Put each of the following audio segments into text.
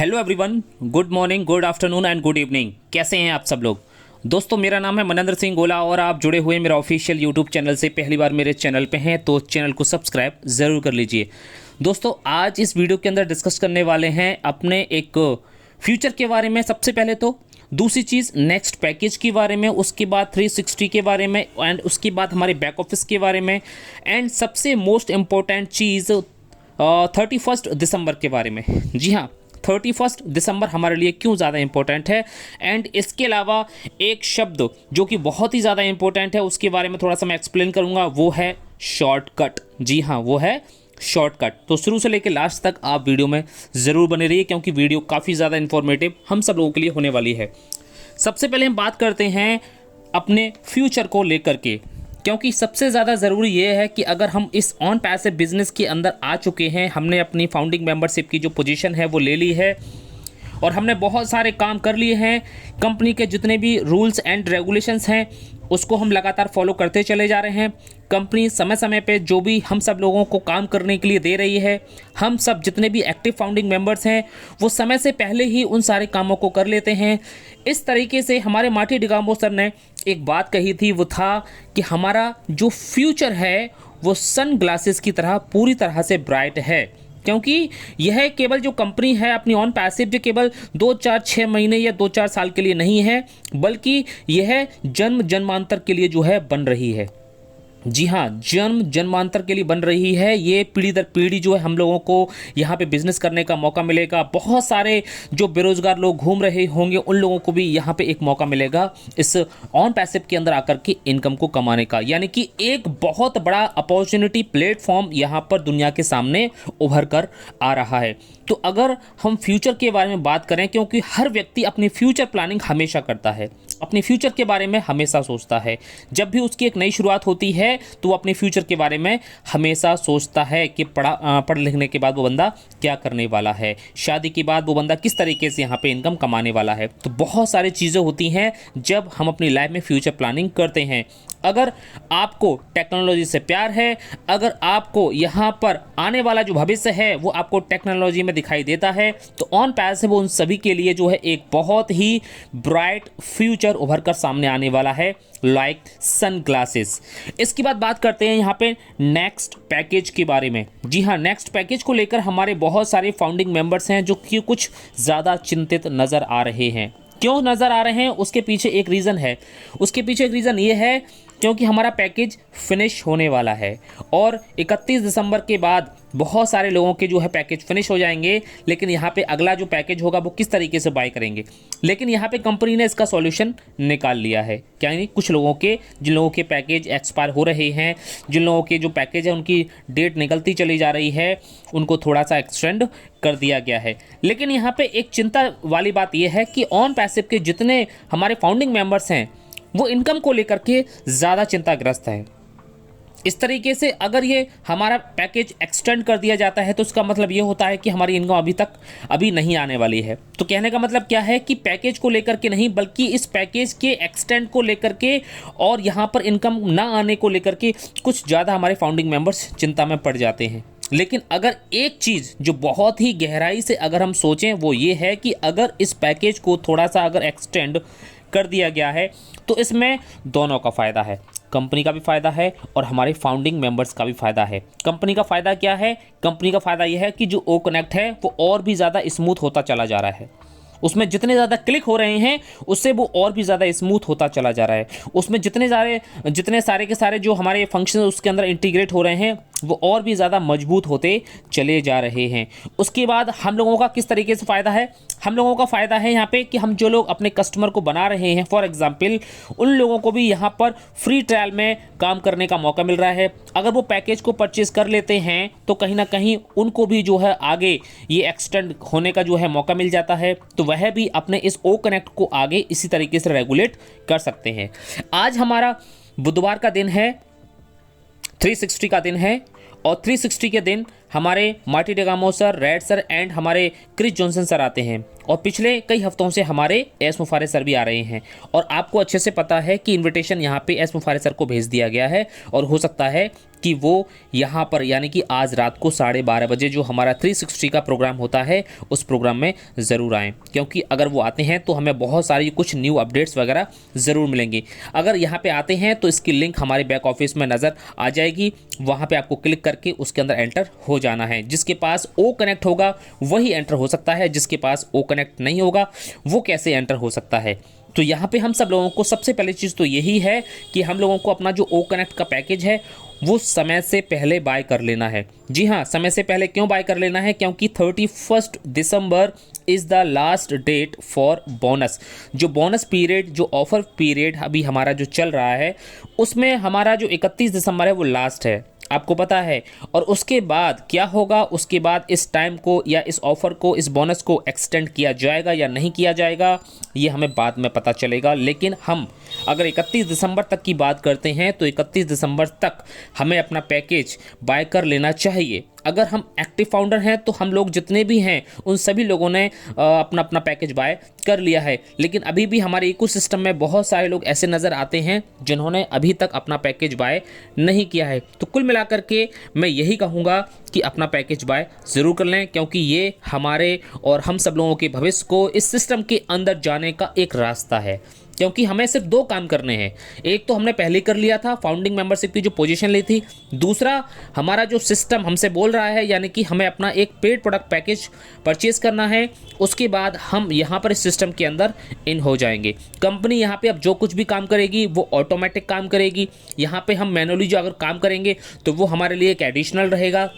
Hello everyone, good morning, good afternoon and good evening. कैसे हैं आप सब लोग? दोस्तों, मेरा नाम है मनेंद्र सिंह गोला और आप जुड़े हुए मेरा ऑफिशियल यूट्यूब चैनल से पहली बार मेरे चैनल पे हैं तो चैनल को सब्सक्राइब ज़रूर कर लीजिए। दोस्तों, आज इस वीडियो के अंदर डिस्कस करने वाले हैं अपने एक फ्यूचर के बारे में सबसे पहले तो, दूसरी चीज़ नेक्स्ट पैकेज के बारे में, उसके बाद 360 के बारे में एंड उसके बाद हमारे बैक ऑफिस के बारे में एंड सबसे मोस्ट इम्पोर्टेंट चीज़ 31 दिसंबर के बारे में। जी हाँ, 31 दिसंबर हमारे लिए क्यों ज़्यादा इंपॉर्टेंट है एंड इसके अलावा एक शब्द जो कि बहुत ही ज़्यादा इंपॉर्टेंट है उसके बारे में थोड़ा सा मैं एक्सप्लेन करूँगा, वो है शॉर्टकट। जी हाँ, वो है शॉर्टकट। तो शुरू से लेकर लास्ट तक आप वीडियो में ज़रूर बने रहिए क्योंकि वीडियो काफ़ी ज़्यादा इन्फॉर्मेटिव हम सब लोगों के लिए होने वाली है। सबसे पहले हम बात करते हैं अपने फ्यूचर को लेकर के, क्योंकि सबसे ज़्यादा ज़रूरी ये है कि अगर हम इस ऑन पैसिव बिजनेस के अंदर आ चुके हैं, हमने अपनी फाउंडिंग मेंबरशिप की जो पोजीशन है वो ले ली है और हमने बहुत सारे काम कर लिए हैं, कंपनी के जितने भी रूल्स एंड रेगुलेशंस हैं उसको हम लगातार फॉलो करते चले जा रहे हैं। कंपनी समय समय पे जो भी हम सब लोगों को काम करने के लिए दे रही है, हम सब जितने भी एक्टिव फाउंडिंग मेंबर्स हैं वो समय से पहले ही उन सारे कामों को कर लेते हैं। इस तरीके से हमारे मार्टी डिगाम्बो सर ने एक बात कही थी, वो था कि हमारा जो फ्यूचर है वो सन ग्लासेस की तरह पूरी तरह से ब्राइट है, क्योंकि यह केवल जो कंपनी है अपनी ऑन पैसिव जो केवल 2-4-6 महीने या 2-4 साल के लिए नहीं है, बल्कि यह जन्म जन्मांतर के लिए जो है बन रही है। जी हाँ, जन्म जन्मांतर के लिए बन रही है। ये पीढ़ी दर पीढ़ी जो है हम लोगों को यहाँ पे बिजनेस करने का मौका मिलेगा। बहुत सारे जो बेरोजगार लोग घूम रहे होंगे उन लोगों को भी यहाँ पे एक मौका मिलेगा इस ऑन पैसिव के अंदर आकर के इनकम को कमाने का, यानी कि एक बहुत बड़ा अपॉर्चुनिटी प्लेटफॉर्म यहाँ पर दुनिया के सामने उभर कर आ रहा है। तो अगर हम फ्यूचर के बारे में बात करें, क्योंकि हर व्यक्ति अपनी फ्यूचर प्लानिंग हमेशा करता है, अपने फ्यूचर के बारे में हमेशा सोचता है। जब भी उसकी एक नई शुरुआत होती है तो वो अपने फ्यूचर के बारे में हमेशा सोचता है कि पढ़ लिखने के बाद वो बंदा क्या करने वाला है, शादी के बाद वो बंदा किस तरीके से यहाँ पे इनकम कमाने वाला है। तो बहुत सारी चीज़ें होती हैं जब हम अपनी लाइफ में फ्यूचर प्लानिंग करते हैं। अगर आपको टेक्नोलॉजी से प्यार है, अगर आपको यहाँ पर आने वाला जो भविष्य है वो आपको टेक्नोलॉजी में दिखाई देता है, तो ऑन पैसिव उन सभी के लिए जो है एक बहुत ही ब्राइट फ्यूचर उभर कर सामने आने वाला है, लाइक सन ग्लासेस। इसके बाद बात करते हैं यहाँ पे नेक्स्ट पैकेज के बारे में। जी हाँ, नेक्स्ट पैकेज को लेकर हमारे बहुत सारे फाउंडिंग मेंबर्स हैं जो कि कुछ ज़्यादा चिंतित नज़र आ रहे हैं। क्यों नज़र आ रहे हैं उसके पीछे एक रीज़न है। उसके पीछे एक रीज़न ये है क्योंकि हमारा पैकेज फिनिश होने वाला है और 31 दिसंबर के बाद बहुत सारे लोगों के जो है पैकेज फिनिश हो जाएंगे, लेकिन यहाँ पे अगला जो पैकेज होगा वो किस तरीके से बाय करेंगे। लेकिन यहाँ पे कंपनी ने इसका सॉल्यूशन निकाल लिया है। क्या नहीं, कुछ लोगों के जिन लोगों के पैकेज एक्सपायर हो रहे हैं, जिन लोगों के जो पैकेज है उनकी डेट निकलती चली जा रही है, उनको थोड़ा सा एक्सटेंड कर दिया गया है। लेकिन यहाँ पे एक चिंता वाली बात यह है कि ऑन पैसिव के जितने हमारे फाउंडिंग मेंबर्स हैं वो इनकम को लेकर के ज़्यादा चिंताग्रस्त हैं। इस तरीके से अगर ये हमारा पैकेज एक्सटेंड कर दिया जाता है तो उसका मतलब ये होता है कि हमारी इनकम अभी नहीं आने वाली है। तो कहने का मतलब क्या है कि पैकेज को लेकर के नहीं, बल्कि इस पैकेज के एक्सटेंड को लेकर के और यहाँ पर इनकम ना आने को लेकर के कुछ ज़्यादा हमारे फाउंडिंग मेंबर्स चिंता में पड़ जाते हैं। लेकिन अगर एक चीज़ जो बहुत ही गहराई से अगर हम सोचें वो ये है कि अगर इस पैकेज को थोड़ा सा अगर एक्सटेंड कर दिया गया है तो इसमें दोनों का फ़ायदा है, कंपनी का भी फ़ायदा है और हमारे फाउंडिंग मेंबर्स का भी फ़ायदा है। कंपनी का फ़ायदा क्या है? कंपनी का फ़ायदा यह है कि जो ओ कनेक्ट है वो और भी ज़्यादा स्मूथ होता चला जा रहा है। उसमें जितने ज़्यादा क्लिक हो रहे हैं उससे वो और भी ज़्यादा स्मूथ होता चला जा रहा है। उसमें जितने सारे के सारे जो हमारे फंक्शन उसके अंदर इंटीग्रेट हो रहे हैं वो और भी ज़्यादा मजबूत होते चले जा रहे हैं। उसके बाद हम लोगों का किस तरीके से फ़ायदा है? हम लोगों का फ़ायदा है यहाँ पे कि हम जो लोग अपने कस्टमर को बना रहे हैं, फॉर एग्जांपल उन लोगों को भी यहाँ पर फ्री ट्रायल में काम करने का मौका मिल रहा है। अगर वो पैकेज को परचेज कर लेते हैं तो कहीं ना कहीं उनको भी जो है आगे ये एक्सटेंड होने का जो है मौका मिल जाता है, तो वह भी अपने इस ओ कनेक्ट को आगे इसी तरीके से रेगुलेट कर सकते हैं। आज हमारा बुधवार का दिन है, 360 का दिन है और 360 के दिन हमारे Marty Degamo sir, Red sir and हमारे क्रिस जॉनसन सर आते हैं, और पिछले कई हफ्तों से हमारे एस मुफारे सर भी आ रहे हैं। और आपको अच्छे से पता है कि इनविटेशन यहाँ पे एस मुफारे सर को भेज दिया गया है, और हो सकता है कि वो यहाँ पर यानी कि आज रात को 12:30 बजे जो हमारा 360 का प्रोग्राम होता है उस प्रोग्राम में ज़रूर आएँ, क्योंकि अगर वो आते हैं तो हमें बहुत सारी कुछ न्यू अपडेट्स वगैरह ज़रूर मिलेंगी। अगर यहाँ पे आते हैं तो इसकी लिंक हमारे बैक ऑफिस में नज़र आ जाएगी, वहाँ पे आपको क्लिक करके उसके अंदर एंटर हो जाना है। जिसके पास ओ कनेक्ट होगा वही एंटर हो सकता है, जिसके पास ओ कनेक्ट नहीं होगा वो कैसे एंटर हो सकता है। तो यहाँ पे हम सब लोगों को सबसे पहली चीज़ तो यही है कि हम लोगों को अपना जो ओ कनेक्ट का पैकेज है वो समय से पहले बाय कर लेना है। जी हाँ, समय से पहले क्यों बाय कर लेना है? क्योंकि 31 December is the last date for bonus. जो बोनस पीरियड, जो ऑफर पीरियड अभी हमारा जो चल रहा है उसमें हमारा जो 31 दिसंबर है वो लास्ट है, आपको पता है। और उसके बाद क्या होगा, उसके बाद इस टाइम को या इस ऑफ़र को, इस बोनस को एक्सटेंड किया जाएगा या नहीं किया जाएगा ये हमें बाद में पता चलेगा। लेकिन हम अगर 31 दिसंबर तक की बात करते हैं तो 31 दिसंबर तक हमें अपना पैकेज बाय कर लेना चाहिए। अगर हम एक्टिव फाउंडर हैं तो हम लोग जितने भी हैं उन सभी लोगों ने अपना अपना पैकेज बाय कर लिया है, लेकिन अभी भी हमारे इकोसिस्टम में बहुत सारे लोग ऐसे नज़र आते हैं जिन्होंने अभी तक अपना पैकेज बाय नहीं किया है। तो कुल मिलाकर के मैं यही कहूँगा कि अपना पैकेज बाय ज़रूर कर लें, क्योंकि ये हमारे और हम सब लोगों के भविष्य को इस सिस्टम के अंदर जाने का एक रास्ता है। क्योंकि हमें सिर्फ 2 काम करने हैं, एक तो हमने पहले कर लिया था, फाउंडिंग मेंबरशिप की जो पोजीशन ली थी, दूसरा हमारा जो सिस्टम हमसे बोल रहा है यानी कि हमें अपना एक पेड प्रोडक्ट पैकेज परचेज करना है। उसके बाद हम यहाँ पर इस सिस्टम के अंदर इन हो जाएंगे। कंपनी यहाँ पे अब जो कुछ भी काम करेगी वो ऑटोमेटिक काम करेगी। यहाँ पे हम मैनुअली जो अगर काम करेंगे तो वो हमारे लिए एक एडिशनल रहेगा।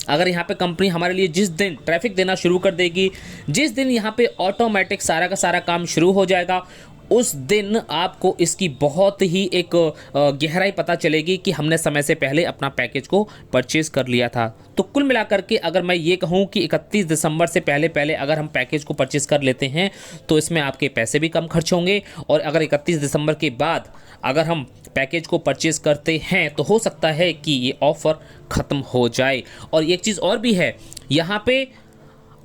अगर यहाँ पे कंपनी हमारे लिए जिस दिन ट्रैफिक देना शुरू कर देगी, जिस दिन यहाँ पे ऑटोमेटिक सारा का सारा काम शुरू हो जाएगा, उस दिन आपको इसकी बहुत ही एक गहराई पता चलेगी कि हमने समय से पहले अपना पैकेज को परचेज़ कर लिया था। तो कुल मिलाकर के अगर मैं ये कहूँ कि 31 दिसंबर से पहले पहले अगर हम पैकेज को परचेज़ कर लेते हैं तो इसमें आपके पैसे भी कम खर्च होंगे, और अगर 31 दिसंबर के बाद अगर हम पैकेज को परचेज़ करते हैं तो हो सकता है कि ये ऑफ़र ख़त्म हो जाए। और एक चीज़ और भी है, यहाँ पे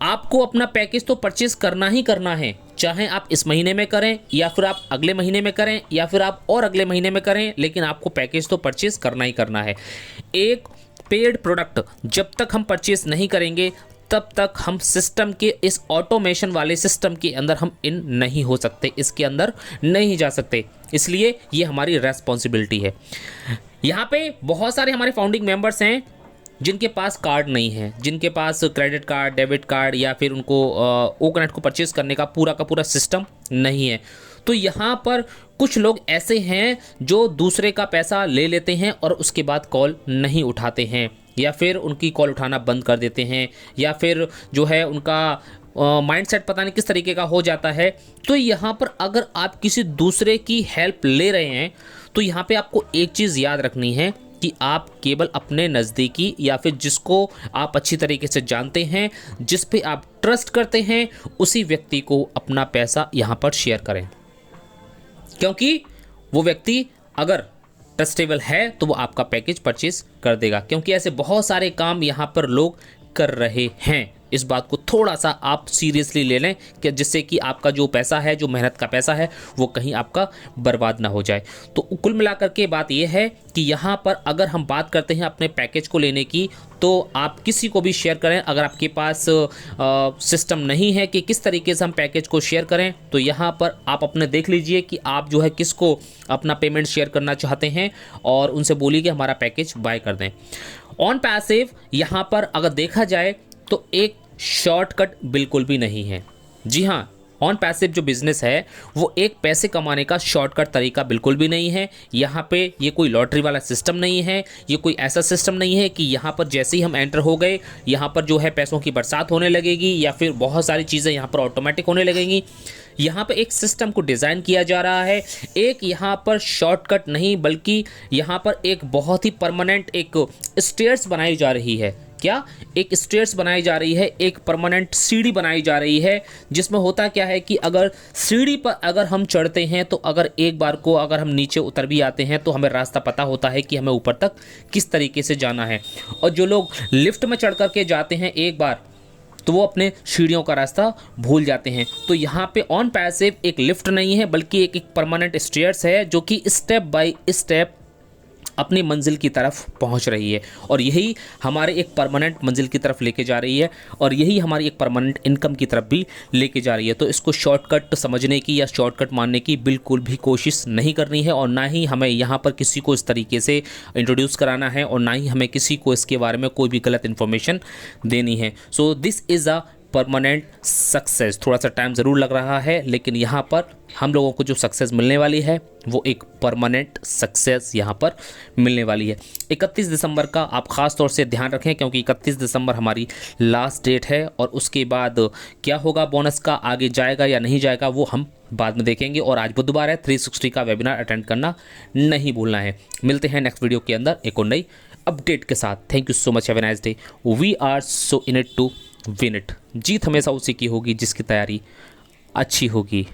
आपको अपना पैकेज तो परचेज़ करना ही करना है, चाहे आप इस महीने में करें या फिर आप अगले महीने में करें या फिर आप और अगले महीने में करें, लेकिन आपको पैकेज तो परचेज़ करना ही करना है। एक पेड प्रोडक्ट जब तक हम परचेज़ नहीं करेंगे तब तक हम सिस्टम के इस ऑटोमेशन वाले सिस्टम के अंदर हम इन नहीं हो सकते, इसके अंदर नहीं जा सकते। इसलिए ये हमारी रेस्पॉन्सिबिलिटी है। यहाँ पे बहुत सारे हमारे फाउंडिंग मेंबर्स हैं जिनके पास कार्ड नहीं है, जिनके पास क्रेडिट कार्ड, डेबिट कार्ड या फिर उनको ओ कनेक्ट को परचेज़ करने का पूरा सिस्टम नहीं है। तो यहाँ पर कुछ लोग ऐसे हैं जो दूसरे का पैसा ले लेते हैं और उसके बाद कॉल नहीं उठाते हैं, या फिर उनकी कॉल उठाना बंद कर देते हैं, या फिर जो है उनका माइंडसेट पता नहीं किस तरीके का हो जाता है। तो यहाँ पर अगर आप किसी दूसरे की हेल्प ले रहे हैं तो यहाँ पे आपको एक चीज़ याद रखनी है कि आप केवल अपने नज़दीकी या फिर जिसको आप अच्छी तरीके से जानते हैं, जिस पे आप ट्रस्ट करते हैं, उसी व्यक्ति को अपना पैसा यहाँ पर शेयर करें, क्योंकि वो व्यक्ति अगर ट्रस्टेबल है तो वो आपका पैकेज परचेज कर देगा। क्योंकि ऐसे बहुत सारे काम यहाँ पर लोग कर रहे हैं। इस बात को थोड़ा सा आप सीरियसली ले लें कि जिससे कि आपका जो पैसा है, जो मेहनत का पैसा है, वो कहीं आपका बर्बाद ना हो जाए। तो कुल मिलाकर के बात यह है कि यहाँ पर अगर हम बात करते हैं अपने पैकेज को लेने की, तो आप किसी को भी शेयर करें। अगर आपके पास सिस्टम नहीं है कि किस तरीके से हम पैकेज को शेयर करें, तो यहाँ पर आप अपने देख लीजिए कि आप जो है किसको अपना पेमेंट शेयर करना चाहते हैं और उनसे बोलिए कि हमारा पैकेज बाय कर दें। ऑन पैसिव यहाँ पर अगर देखा जाए तो एक शॉर्टकट बिल्कुल भी नहीं है। जी हाँ, ऑन पैसिव जो बिजनेस है वो एक पैसे कमाने का शॉर्टकट तरीका बिल्कुल भी नहीं है। यहाँ पे ये कोई लॉटरी वाला सिस्टम नहीं है, ये कोई ऐसा सिस्टम नहीं है कि यहाँ पर जैसे ही हम एंटर हो गए यहाँ पर जो है पैसों की बरसात होने लगेगी या फिर बहुत सारी चीज़ें यहाँ पर ऑटोमेटिक होने लगेंगी। यहाँ पे एक सिस्टम को डिज़ाइन किया जा रहा है, एक यहाँ पर शॉर्टकट नहीं बल्कि यहाँ पर एक बहुत ही परमानेंट एक स्टेयर्स बनाई जा रही है क्या एक स्टेयर्स बनाई जा रही है, एक परमानेंट सीढ़ी बनाई जा रही है, जिसमें होता क्या है कि अगर सीढ़ी पर अगर हम चढ़ते हैं तो अगर एक बार को अगर हम नीचे उतर भी आते हैं तो हमें रास्ता पता होता है कि हमें ऊपर तक किस तरीके से जाना है। और जो लोग लिफ्ट में चढ़ करके जाते हैं एक बार तो वो अपने सीढ़ियों का रास्ता भूल जाते हैं। तो यहाँ पे ऑन पैसिव एक लिफ्ट नहीं है बल्कि एक परमानेंट स्टेयर्स है जो कि स्टेप बाय स्टेप अपनी मंजिल की तरफ पहुंच रही है और यही हमारे एक परमानेंट मंजिल की तरफ लेके जा रही है और यही हमारी एक परमानेंट इनकम की तरफ भी लेके जा रही है। तो इसको शॉर्टकट समझने की या शॉर्टकट मानने की बिल्कुल भी कोशिश नहीं करनी है और ना ही हमें यहाँ पर किसी को इस तरीके से इंट्रोड्यूस कराना है और ना ही हमें किसी को इसके बारे में कोई भी गलत इन्फॉर्मेशन देनी है। So this is a permanent success. थोड़ा सा टाइम ज़रूर लग रहा है लेकिन यहाँ पर हम लोगों को जो सक्सेस मिलने वाली है वो एक परमानेंट सक्सेस यहाँ पर मिलने वाली है। 31 दिसंबर का आप ख़ास तौर से ध्यान रखें क्योंकि 31 दिसंबर हमारी लास्ट डेट है और उसके बाद क्या होगा बोनस का, आगे जाएगा या नहीं जाएगा वो हम बाद में देखेंगे। और आज बुधवार है, 360 का वेबिनार अटेंड करना नहीं भूलना है। मिलते हैं नेक्स्ट वीडियो के अंदर एक और नई अपडेट के साथ। Thank you so much, have a nice day. We are so in it to win it. जीत हमेशा उसी की होगी जिसकी तैयारी अच्छी होगी।